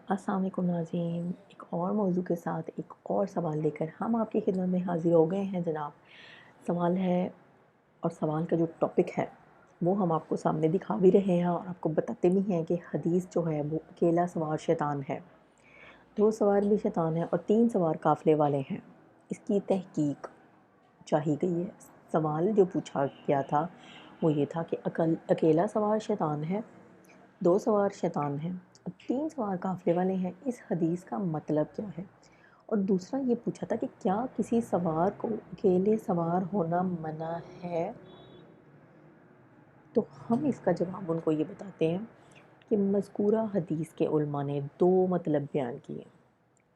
अस्सलाम वालेकुम नाज़रीन, एक और मौजू के साथ एक और सवाल लेकर हम आपकी खिदमत में हाज़िर हो गए हैं जनाब। सवाल है और सवाल का जो टॉपिक है वो हम आपको सामने दिखा भी रहे हैं और आपको बताते भी हैं कि हदीस जो है वो अकेला सवार शैतान है, 2 सवार भी शैतान है और 3 सवार काफ़िले वाले हैं। इसकी तहकीक चाही गई है। सवाल जो पूछा गया था वो ये था कि अकेला सवार शैतान है, 2 सवार शैतान हैं और 3 सवार काफ़िले वाले हैं। इस हदीस का मतलब क्या है? और दूसरा ये पूछा था कि क्या किसी सवार को अकेले सवार होना मना है? तो हम इसका जवाब उनको ये बताते हैं कि मज़कूरा हदीस के उलमा ने 2 मतलब बयान किए।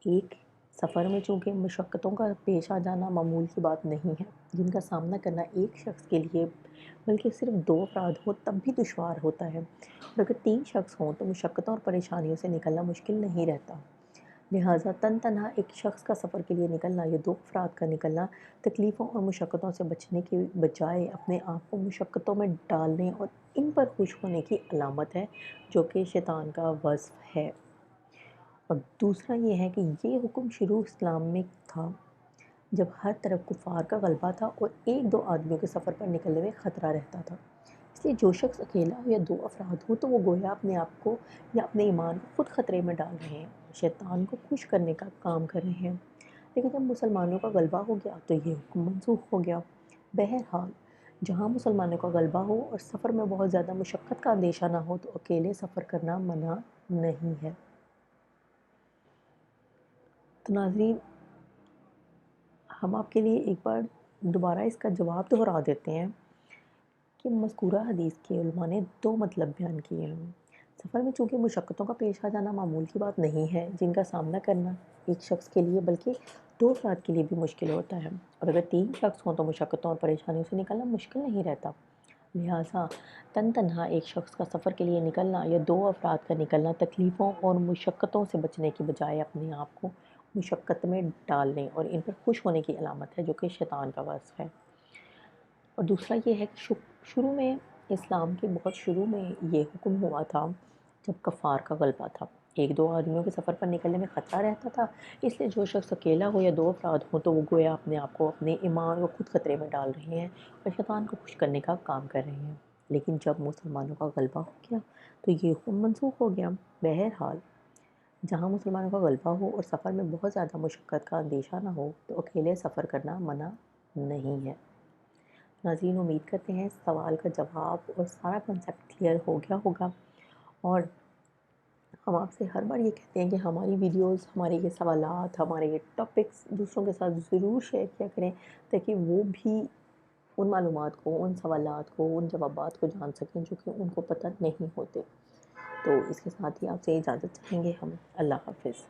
एक, सफ़र में चूँकि मशक्क़तों का पेश आ जाना मामूल की बात नहीं है, जिनका सामना करना एक शख़्स के लिए बल्कि सिर्फ़ 2 अफ़राद हों तब भी दुश्वार होता है और अगर 3 शख़्स हों तो मशक्क़तों और परेशानियों से निकलना मुश्किल नहीं रहता। लिहाजा तन-तन्हा एक शख़्स का सफ़र के लिए निकलना या 2 अफ़राद का निकलना तकलीफ़ों और मुशक्क़तों से बचने के बजाय अपने आप को मुशक्क़तों में डालने और इन पर खुश होने की अलामत है, जो कि शैतान का वصफ़ है। और दूसरा ये है कि ये हुक्म शुरू इस्लाम में था जब हर तरफ कुफ़ार का गलबा था और 1-2 आदमियों के सफ़र पर निकलने में ख़तरा रहता था। इसलिए जो शख़्स अकेला हो या 2 अफ़राद हो तो वो गोया अपने आप को या अपने ईमान को ख़ुद ख़तरे में डाल रहे हैं, शैतान को खुश करने का काम कर रहे हैं। लेकिन जब मुसलमानों का गलबा हो गया तो ये हुक्म मनसूख़ हो गया। बहरहाल, जहाँ मुसलमानों का गलबा हो और सफ़र में बहुत ज़्यादा मशक्क़त का अंदेशा ना हो तो अकेले सफ़र करना मना नहीं है। तो नाज़रीन, हम आपके लिए एक बार दोबारा इसका जवाब दोहरा देते हैं कि मज़कूरा हदीस के उलमा ने 2 मतलब बयान किए हैं। सफ़र में चूँकि मुशक्क़तों का पेश आ जाना मामूल की बात नहीं है, जिनका सामना करना एक शख़्स के लिए बल्कि 2 अफ़राद के लिए भी मुश्किल होता है और अगर 3 शख़्स हों तो मुशक्क़तों और परेशानियों से निकलना मुश्किल नहीं रहता। लिहाजा तन-तन्हा एक शख़्स का सफ़र के लिए निकलना या 2 अफ़राद का निकलना तकलीफ़ों और मुशक्क़तों से बचने की बजाय अपने आप को मुशक्क़त में डालने और इन पर खुश होने की अलामत है, जो कि शैतान का वصफ़ है। और दूसरा ये है कि शुरू में इस्लाम के बहुत शुरू में ये हुक्म हुआ था जब कफ़ार का गलबा था। 1-2 आदमियों के सफ़र पर निकलने में ख़तरा रहता था, इसलिए जो शख़्स अकेला हो या 2 अफ़राद हों तो वो गोया अपने आप को अपने ईमान को खुद ख़तरे में डाल रहे हैं और शैतान को खुश करने का काम कर रहे हैं। लेकिन जब मुसलमानों का गलबा हो गया तो ये हुक्म मनसूख़ हो गया। बहरहाल, जहाँ मुसलमानों का गलबा हो और सफ़र में बहुत ज़्यादा मुशक्क़त का अंदेशा ना हो तो अकेले सफ़र करना मना नहीं है। नाज़रीन, उम्मीद करते हैं सवाल का जवाब और सारा कॉन्सेप्ट क्लियर हो गया होगा और हम आपसे हर बार ये कहते हैं कि हमारी वीडियोस, हमारे ये सवालात, हमारे ये टॉपिक्स दूसरों के साथ ज़रूर शेयर किया करें ताकि वो भी उन मालूमात को, उन सवालात को, उन जवाबात को जान सकें जो कि उनको पता नहीं होते। तो इसके साथ ही आपसे इजाज़त चाहेंगे हम। अल्लाह हाफ़िज़।